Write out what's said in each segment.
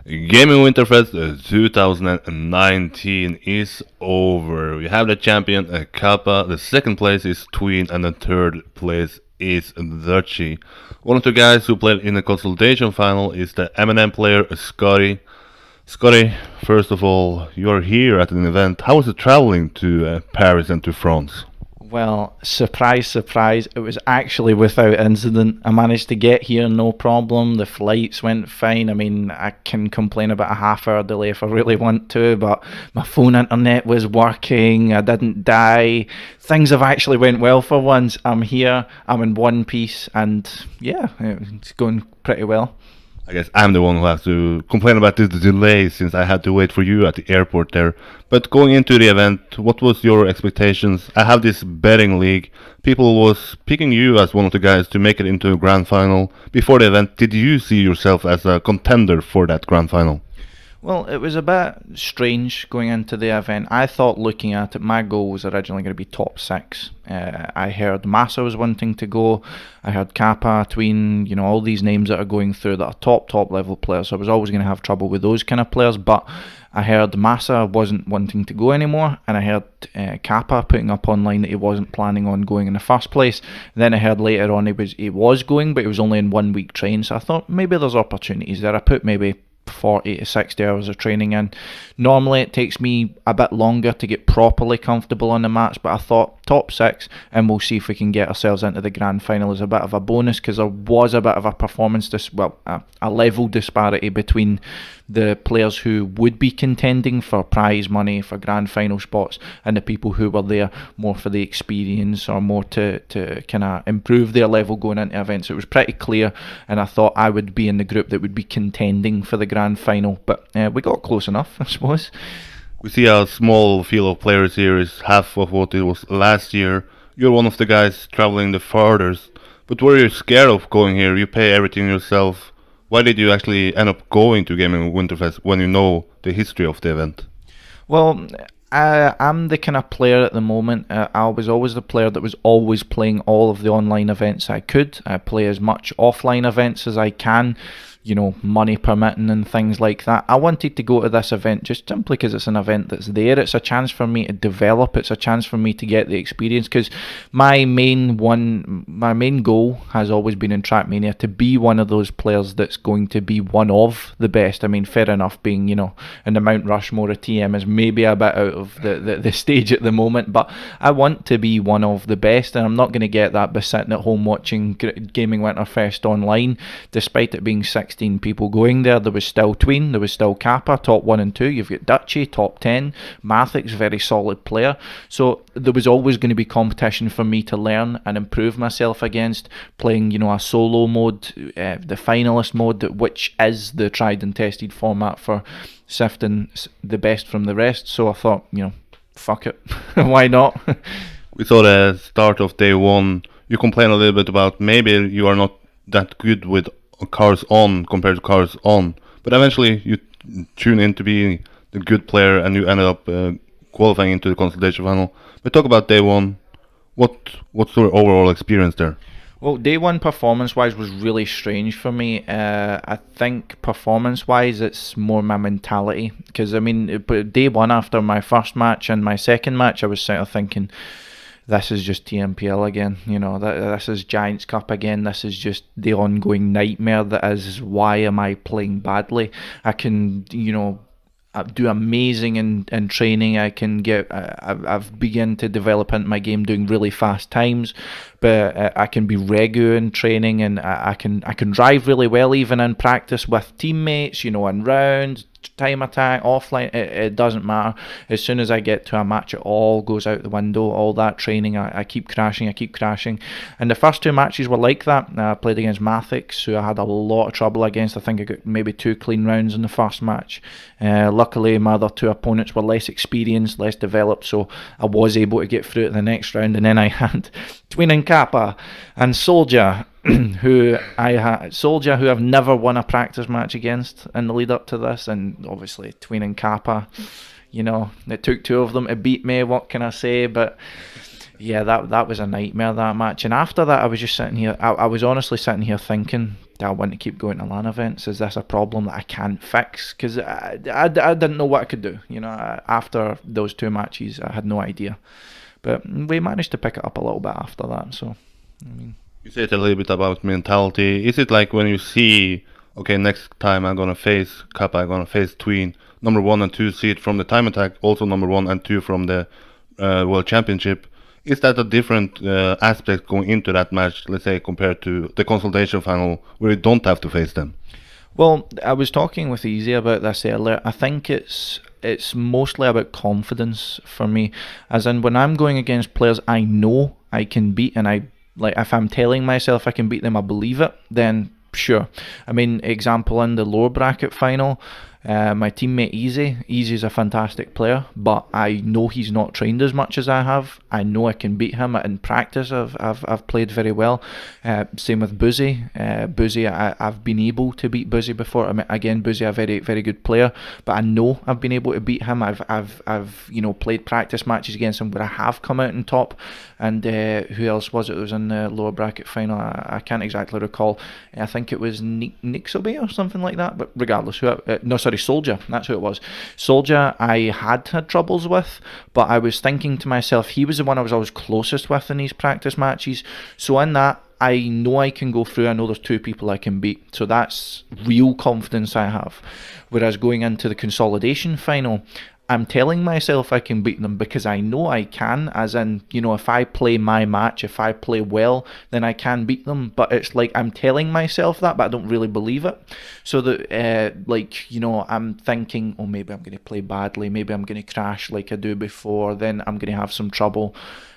Gaming WinterFest 2019 is over. We have the champion Kappa, the second place is Tween, and the third place is Dutchy. One of the guys who played in the consultation final is the MnM player Scottie. Scottie, first of all, you're here at an event. How was it traveling to Paris and to France? Well, surprise, surprise, it was actually without incident. I managed to get here no problem. The flights went fine. I mean, I can complain about a half-hour delay if I really want to, but my phone internet was working. I didn't die. Things have actually went well for once. I'm here. I'm in one piece, and yeah, it's going pretty well. I guess I'm the one who has to complain about this delay since I had to wait for you at the airport there. But going into the event, what was your expectations? I have this betting league. People was picking you as one of the guys to make it into a grand final. Before the event, did you see yourself as a contender for that grand final? Well, it was a bit strange going into the event. I thought, looking at it, my goal was originally going to be top six. I heard Massa was wanting to go. I heard Kappa, Tween, all these names that are going through that are top level players. So I was always going to have trouble with those kind of players. But I heard Massa wasn't wanting to go anymore, and I heard Kappa putting up online that he wasn't planning on going in the first place. Then I heard later on he was going, but he was only in 1 week train. So I thought maybe there's opportunities there. I put maybe 40 to 60 hours of training in. Normally it takes me a bit longer to get properly comfortable on the mats, but I thought top six and we'll see if we can get ourselves into the grand final as a bit of a bonus, because there was a bit of a performance a level disparity between the players who would be contending for prize money for grand final spots and the people who were there more for the experience or more to kind of improve their level going into events. It was pretty clear, and I thought I would be in the group that would be contending for the grand final, but we got close enough, I suppose. We see a small field of players here is half of what it was last year. You're one of the guys traveling the farthest, but were you scared of going here? You pay everything yourself. Why did you actually end up going to Gaming WinterFest when you know the history of the event? Well, I'm the kind of player at the moment. I was always the player that was always playing all of the online events I could. I play as much offline events as I can, money permitting and things like that. I wanted to go to this event just simply because it's an event that's there. It's a chance for me to develop. It's a chance for me to get the experience, because my main goal has always been in Trackmania to be one of those players that's going to be one of the best. I mean, fair enough, being, in the Mount Rushmore of TM is maybe a bit out of the stage at the moment, but I want to be one of the best, and I'm not going to get that by sitting at home watching Gaming WinterFest online. Despite it being 16 people going there was still Tween, there was still Kappa, top 1 and 2. You've got Dutchy, top 10. Mathic's very solid player. So there was always going to be competition for me to learn and improve myself against, playing, a solo mode, the finalist mode, which is the tried and tested format for sifting the best from the rest. So I thought, fuck it. Why not? We saw the start of day one. You complain a little bit about maybe you are not that good with cars on compared to cars on, but eventually you tune in to be the good player and you ended up qualifying into the consolidation final. But talk about day one. What's your overall experience there? Well, day one performance-wise was really strange for me. I think performance-wise it's more my mentality, because I mean, day one after my first match and my second match, I was sort of thinking, this is just TMPL again, this is Giants Cup again, this is just the ongoing nightmare that is, why am I playing badly? I can, do amazing in training. I've begun to develop into my game doing really fast times, but I can be regu in training, and I can drive really well even in practice with teammates, in rounds, time attack, offline, it doesn't matter. As soon as I get to a match, it all goes out the window. All that training, I keep crashing. And the first two matches were like that. I played against Mathix, who I had a lot of trouble against. I think I got maybe 2 clean rounds in the first match. Luckily, my other 2 opponents were less experienced, less developed, so I was able to get through to the next round. And then I had Tween and Kappa and Soldier, who I've never won a practice match against in the lead up to this, and obviously Tween and Kappa, it took 2 of them to beat me. What can I say? But yeah, that was a nightmare, that match. And after that, I was just sitting here. I was honestly sitting here thinking, do I want to keep going to LAN events? Is this a problem that I can't fix? Because I didn't know what I could do. After those 2 matches, I had no idea. But we managed to pick it up a little bit after that. So, I mean, You said a little bit about mentality. Is it like when you see, okay, next time I'm gonna face Kappa, I'm gonna face Tween, number 1 and 2 seed from the time attack, also number 1 and 2 from the World Championship? Is that a different aspect going into that match, let's say, compared to the consolidation final where you don't have to face them? well, I was talking with Easy about this earlier. I think it's mostly about confidence for me, as in when I'm going against players I know I can beat, and if I'm telling myself I can beat them, I believe it, then sure. I mean, example in the lower bracket final, my teammate Easy's a fantastic player, but I know he's not trained as much as I have. I know I can beat him in practice. I've played very well. Same with Boozy. I've been able to beat Boozy before. I mean, again, Boozy a very, very good player, but I know I've been able to beat him. I've played practice matches against him where I have come out on top. And who else was it that was in the lower bracket final? I can't exactly recall. I think it was Nixobe or something like that. But regardless, Soldier. That's who it was. Soldier, I had troubles with, but I was thinking to myself, he was the one I was always closest with in these practice matches. So in that, I know I can go through. I know there's 2 people I can beat. So that's real confidence I have. Whereas going into the consolidation final, I'm telling myself I can beat them because I know I can, as in, if I play my match, if I play well, then I can beat them. But it's like I'm telling myself that, but I don't really believe it. So that, I'm thinking, oh, maybe I'm going to play badly, maybe I'm going to crash like I do before, then I'm going to have some trouble.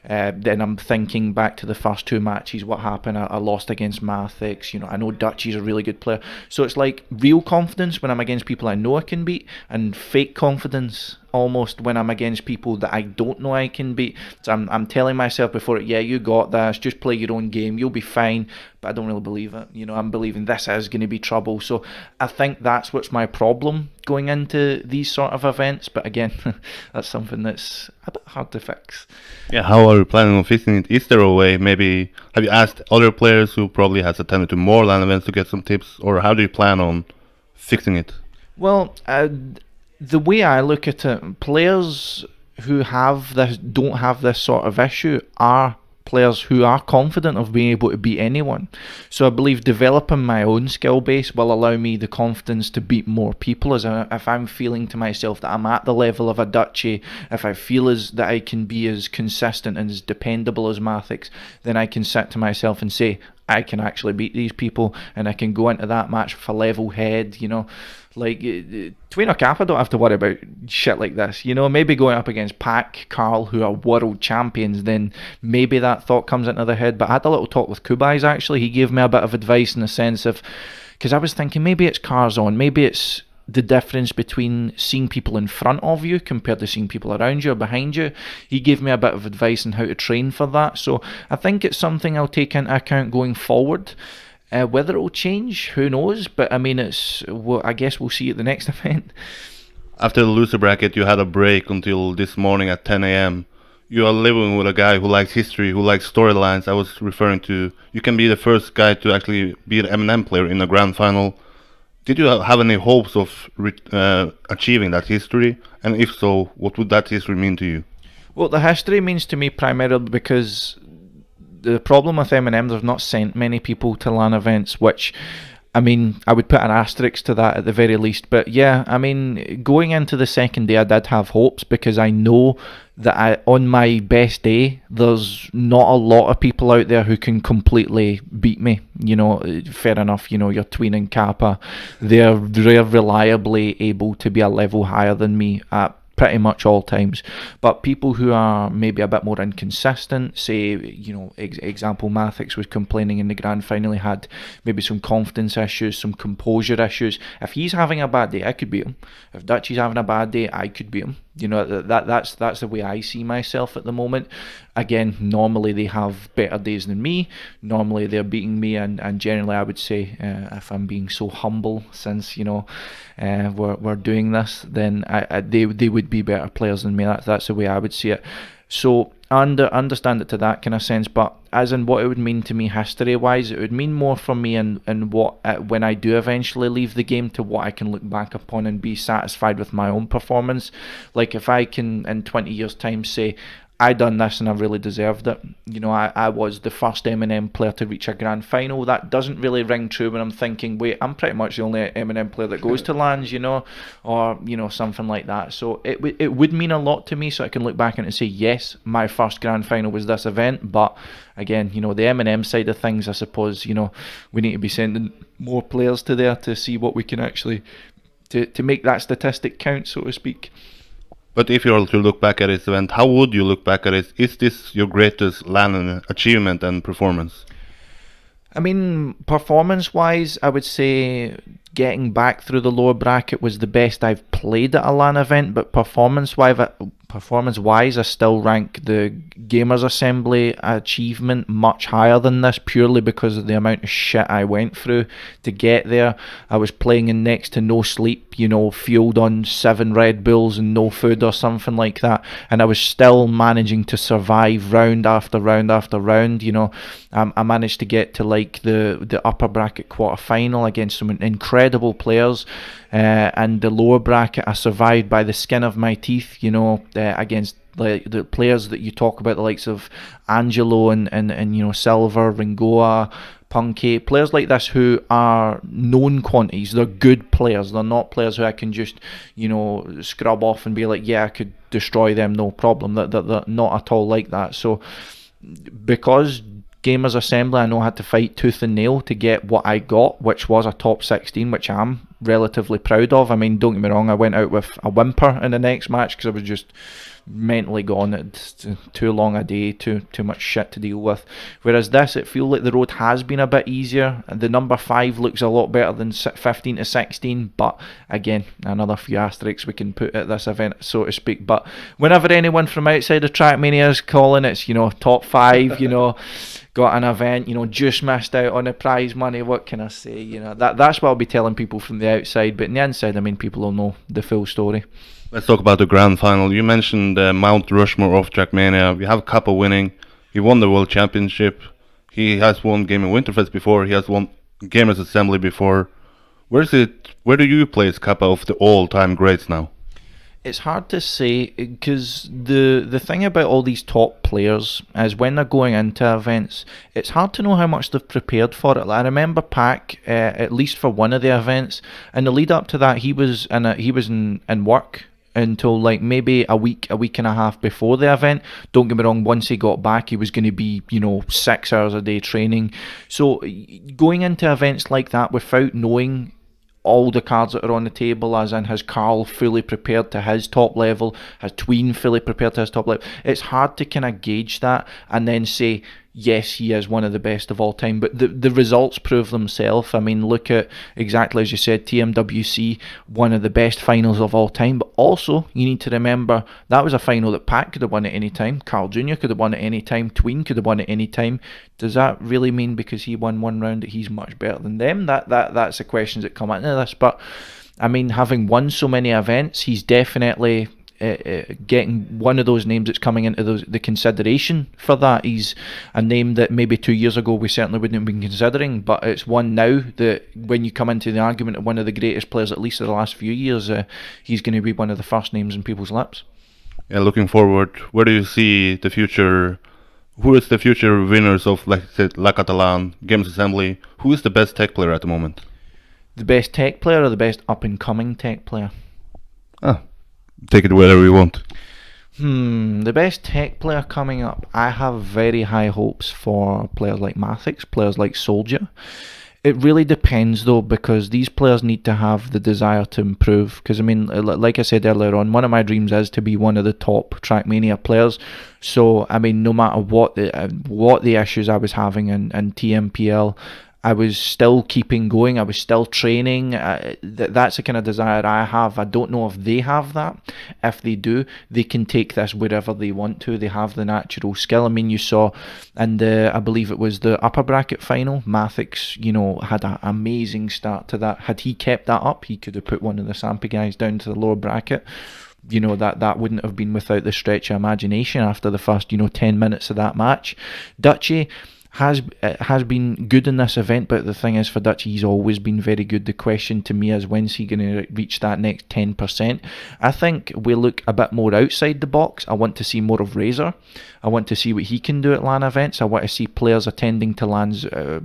Then I'm thinking back to the first 2 matches, what happened? I lost against Mathix. I know Dutchy's a really good player. So it's like real confidence when I'm against people I know I can beat, and fake confidence almost when I'm against people that I don't know I can beat. So I'm telling myself before it, yeah, you got this, just play your own game, you'll be fine. But I don't really believe it. I'm believing this is going to be trouble. So I think that's what's my problem going into these sort of events. But again, that's something that's a bit hard to fix. Yeah, how are you planning on fixing it? Is there a way? Maybe have you asked other players who probably has attended to more LAN events to get some tips, or how do you plan on fixing it? Well, the way I look at it, players who don't have this sort of issue are players who are confident of being able to beat anyone. So I believe developing my own skill base will allow me the confidence to beat more people. If I'm feeling to myself that I'm at the level of a Dutchy, if I feel that I can be as consistent and as dependable as Mathix, then I can sit to myself and say, I can actually beat these people, and I can go into that match with a level head, Like, Tween or Kappa don't have to worry about shit like this. Maybe going up against Pac, Carl, who are world champions, then maybe that thought comes into their head. But I had a little talk with Kubais, actually. He gave me a bit of advice in the sense of, because I was thinking maybe it's cars on, maybe it's the difference between seeing people in front of you compared to seeing people around you or behind you. He gave me a bit of advice on how to train for that. So I think it's something I'll take into account going forward. Whether it will change, who knows? But I mean, I guess we'll see at the next event. After the loser bracket, you had a break until this morning at 10 a.m. You are living with a guy who likes history, who likes storylines. I was referring to, you can be the first guy to actually be an MnM player in the grand final. Did you have any hopes of achieving that history? And if so, what would that history mean to you? Well, the history means to me primarily because the problem with MnM, they've not sent many people to LAN events, which, I mean, I would put an asterisk to that at the very least. But yeah, I mean, going into the second day, I did have hopes because I know that on my best day, there's not a lot of people out there who can completely beat me. Fair enough, your Tween and Kappa, they're reliably able to be a level higher than me at pretty much all times. But people who are maybe a bit more inconsistent, say, example, Mathix was complaining in the grand final, he had maybe some confidence issues, some composure issues. If he's having a bad day, I could beat him. If Dutchy's having a bad day, I could beat him. That's the way I see myself at the moment. Again, normally they have better days than me. Normally they're beating me, and generally I would say, if I'm being so humble, since we're doing this, then they would be better players than me. That's the way I would see it. So I understand it to that kind of sense, but as in what it would mean to me history-wise, it would mean more for me in what when I do eventually leave the game, to what I can look back upon and be satisfied with my own performance. Like if I can in 20 years' time say, I done this and I really deserved it. You know, I was the first MnM player to reach a grand final. That doesn't really ring true when I'm thinking, wait, I'm pretty much the only MnM player that goes to LANs, you know, or, you know, something like that. So it would mean a lot to me, so I can look back and say, yes, my first grand final was this event. But again, you know, the MnM side of things, I suppose, you know, we need to be sending more players to there to see what we can actually, to make that statistic count, so to speak. But if you were to look back at this event, how would you look back at it? Is this your greatest LAN achievement and performance? I mean, performance-wise, I would say getting back through the lower bracket was the best I've played at a LAN event, but performance-wise, I still rank the Gamers Assembly achievement much higher than this, purely because of the amount of shit I went through to get there. I was playing in next to no sleep, you know, fueled on 7 Red Bulls and no food or something like that, and I was still managing to survive round after round after round. You know, I managed to get to like the upper bracket quarter final against some incredible players, and the lower bracket I survived by the skin of my teeth, you know, against like the players that you talk about, the likes of Angelo and you know, Silver, Ringoa, Punky, players like this who are known quantities. They're good players. They're not players who I can just, you know, scrub off and be like, yeah, I could destroy them, no problem. They're not at all like that. So because Gamers Assembly, I know I had to fight tooth and nail to get what I got, which was a top 16, which I'm relatively proud of. I mean, don't get me wrong, I went out with a whimper in the next match because I was just mentally gone. It's too long a day, too much shit to deal with. Whereas this, it feels like the road has been a bit easier. The number 5 looks a lot better than 15 to 16, but again, another few asterisks we can put at this event, so to speak. But whenever anyone from outside of Trackmania is calling, it's, you know, top 5, you know, got an event, you know, just missed out on the prize money, what can I say? You know, that's what I'll be telling people from the outside, but in the inside, I mean, people will know the full story. Let's talk about the grand final. You mentioned Mount Rushmore of Trackmania. We have Kappa winning. He won the World Championship. He has won Gaming WinterFest before. He has won Gamers Assembly before. Where do you place Kappa of the all-time greats now? It's hard to say, because the thing about all these top players is when they're going into events, it's hard to know how much they've prepared for it. Like, I remember Pac, at least for one of the events, in the lead up to that, he was in work until like maybe a week and a half before the event. Don't get me wrong, once he got back, he was going to be, you know, 6 hours a day training. So going into events like that without knowing all the cards that are on the table, as in, has Carl fully prepared to his top level, has Tween fully prepared to his top level, it's hard to kind of gauge that and then say, yes, he is one of the best of all time. But the results prove themselves. I mean, look at, exactly as you said, TMWC, one of the best finals of all time. But also, you need to remember, that was a final that Pat could have won at any time, Carl Jr. could have won at any time, Tween could have won at any time. Does that really mean because he won one round that he's much better than them? That's the questions that come into this. But I mean, having won so many events, he's definitely getting one of those names that's coming into the consideration for that. He's a name that maybe 2 years ago we certainly wouldn't have been considering, but it's one now that when you come into the argument of one of the greatest players, at least of the last few years, he's going to be one of the first names in people's lips. Yeah, looking forward, where do you see the future? Who is the future winners of, like I said, La Catalan, Games Assembly? Who is the best tech player at the moment? The best tech player or the best up-and-coming tech player? Take it wherever you want. The best tech player coming up. I have very high hopes for players like Mathix, players like Soldier. It really depends though, because these players need to have the desire to improve. Because I mean, like I said earlier on, one of my dreams is to be one of the top Trackmania players. So I mean, no matter what the issues I was having in TMPL, I was still keeping going. I was still training. That's the kind of desire I have. I don't know if they have that. If they do, they can take this wherever they want to. They have the natural skill. I mean, you saw, and I believe it was the upper bracket final, Mathix, you know, had an amazing start to that. Had he kept that up, he could have put one of the Sampi guys down to the lower bracket. that wouldn't have been without the stretch of imagination after the first 10 minutes of that match. Dutchy has been good in this event, but the thing is, for Dutchy, he's always been very good. The question to me is, when's he going to reach that next 10%? I think we look a bit more outside the box. I want to see more of Razor. I want to see what he can do at LAN events. I want to see players attending to LANs, that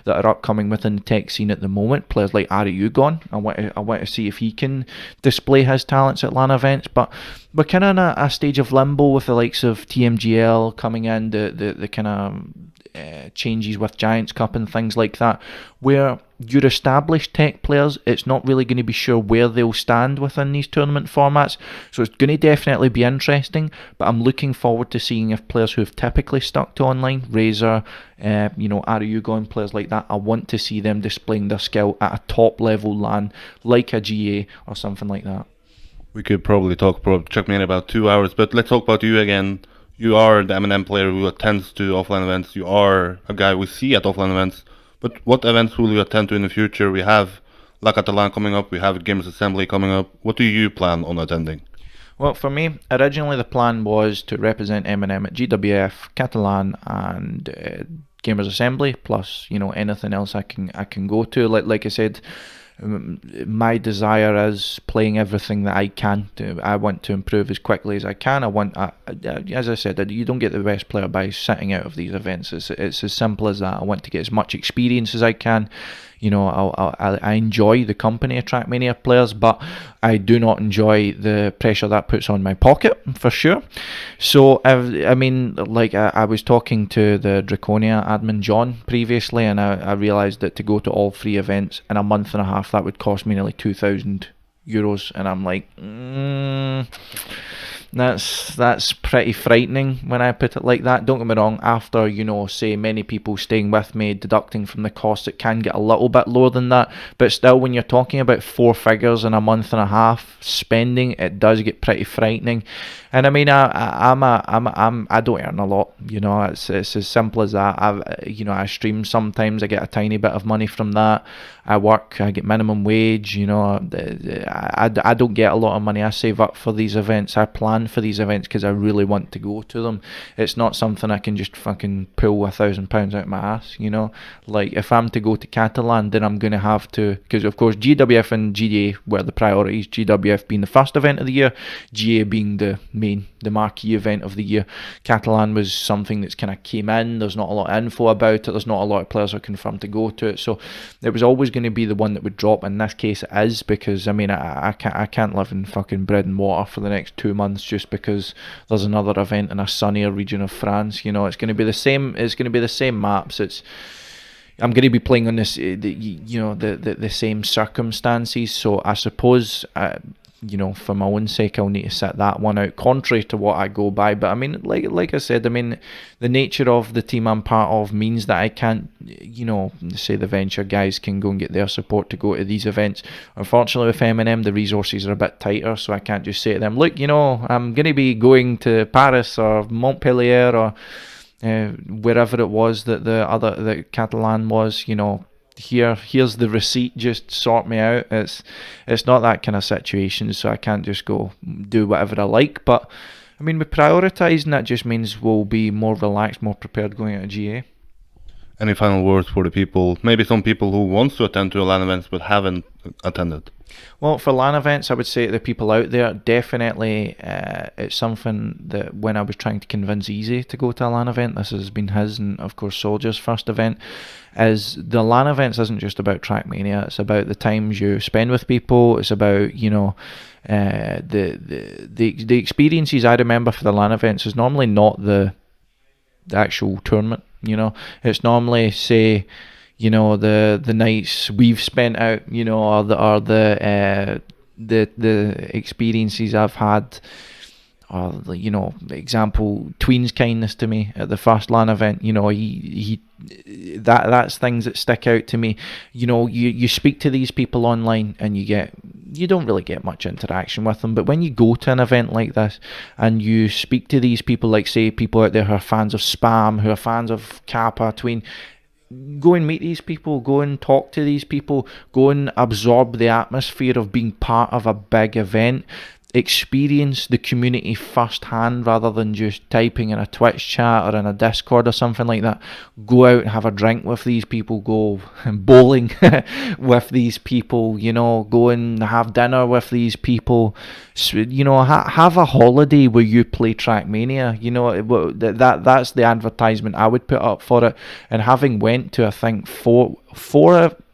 are upcoming within the tech scene at the moment. Players like Ariugon. I want to see if he can display his talents at LAN events. But we're kind of in a stage of limbo with the likes of TMGL coming in, the kind of changes with Giants Cup and things like that, where your established tech players, it's not really going to be sure where they'll stand within these tournament formats. So it's going to definitely be interesting, but I'm looking forward to seeing if players who have typically stuck to online, Razor, Ariugon, players like that, I want to see them displaying their skill at a top level LAN like a GA or something like that. We could probably talk Trackmania about 2 hours, but let's talk about you again. You are the MnM player who attends to offline events. You are a guy we see at offline events. But what events will you attend to in the future? We have La Catalan coming up. We have Gamers Assembly coming up. What do you plan on attending? Well, for me, originally the plan was to represent MnM at GWF, Catalan, and Gamers Assembly, plus anything else I can go to. Like I said, my desire is playing everything that I can. I want to improve as quickly as I can. As I said, you don't get the best player by sitting out of these events. It's as simple as that. I want to get as much experience as I can. I enjoy the company of Trackmania players, but I do not enjoy the pressure that puts on my pocket, for sure. So, I was talking to the Draconia admin John previously, and I realised that to go to all 3 events in a month and a half, that would cost me nearly €2,000, and I'm like, that's pretty frightening when I put it like that. Don't get me wrong, after say many people staying with me, deducting from the cost, it can get a little bit lower than that, but still, when you're talking about 4 figures in a month and a half spending, it does get pretty frightening. And I mean, I don't earn a lot, it's as simple as that. I stream sometimes, I get a tiny bit of money from that. I work, I get minimum wage, I don't get a lot of money. I save up for these events, I plan for these events because I really want to go to them. It's not something I can just fucking pull £1,000 out of my ass, Like, if I'm to go to Catalan, then I'm going to have to, because of course GWF and GA were the priorities, GWF being the first event of the year, GA being the marquee event of the year. Catalan was something that's kind of came in. There's not a lot of info about it. There's not a lot of players who are confirmed to go to it. So it was always going to be the one that would drop. In this case, it is, because I can't live in fucking bread and water for the next 2 months just because there's another event in a sunnier region of France. It's going to be the same. It's going to be the same maps. I'm going to be playing on this, the same circumstances. So I suppose, for my own sake, I'll need to set that one out, contrary to what I go by. But I mean, like I said, the nature of the team I'm part of means that I can't, say the venture guys can go and get their support to go to these events. Unfortunately, with MnM, the resources are a bit tighter, so I can't just say to them, look, I'm going to be going to Paris or Montpellier or wherever it was that Catalan was, here's the receipt, just sort me out. It's not that kind of situation, so I can't just go do whatever I like. But I mean, with prioritising, that just means we'll be more relaxed, more prepared going out of GA. Any final words for the people, maybe some people who want to attend to LAN events but haven't attended? Well, for LAN events, I would say to the people out there, definitely it's something that when I was trying to convince Easy to go to a LAN event, this has been his and of course Soldier's first event, is the LAN events isn't just about Trackmania, it's about the times you spend with people, it's about, the experiences I remember for the LAN events is normally not the actual tournament, it's normally, say, the nights we've spent out, or the experiences I've had, or example, Tween's kindness to me at the first LAN event. That's things that stick out to me. You speak to these people online and you don't really get much interaction with them, but when you go to an event like this and you speak to these people, like say people out there who are fans of Spam, who are fans of Kappa, Tween, go and meet these people, go and talk to these people, go and absorb the atmosphere of being part of a big event. experience the community firsthand rather than just typing in a Twitch chat or in a Discord or something like that. Go out and have a drink with these people, go bowling with these people, you know, go and have dinner with these people. So, you know, have a holiday where you play Trackmania. You know, that's the advertisement I would put up for it. And having went to, I think, four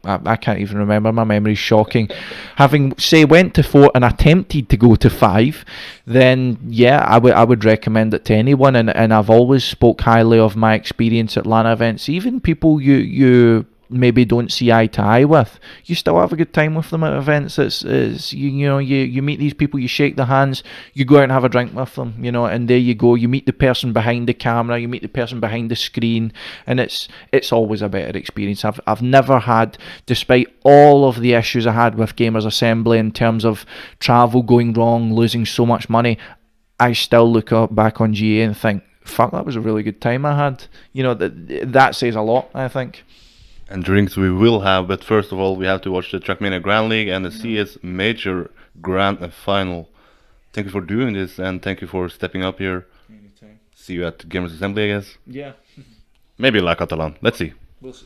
I can't even remember, my memory's shocking. Having went to 4 and attempted to go to 5, then yeah, I would recommend it to anyone. And I've always spoke highly of my experience at LAN events. Even people you maybe don't see eye to eye with, you still have a good time with them at events. It's you know, you meet these people, you shake their hands, you go out and have a drink with them, you know, and there you go, you meet the person behind the camera, you meet the person behind the screen, and it's always a better experience. I've never had, despite all of the issues I had with Gamers Assembly in terms of travel going wrong, losing so much money, I still look back on GA and think, fuck, that was a really good time I had. You know, that says a lot, I think. And drinks we will have, but first of all, we have to watch the Trackmania Grand League and the CS Major Grand Final. Thank you for doing this, and thank you for stepping up here. Anytime. See you at Gamers Assembly, I guess. Yeah. Maybe La Catalan. Let's see. We'll see.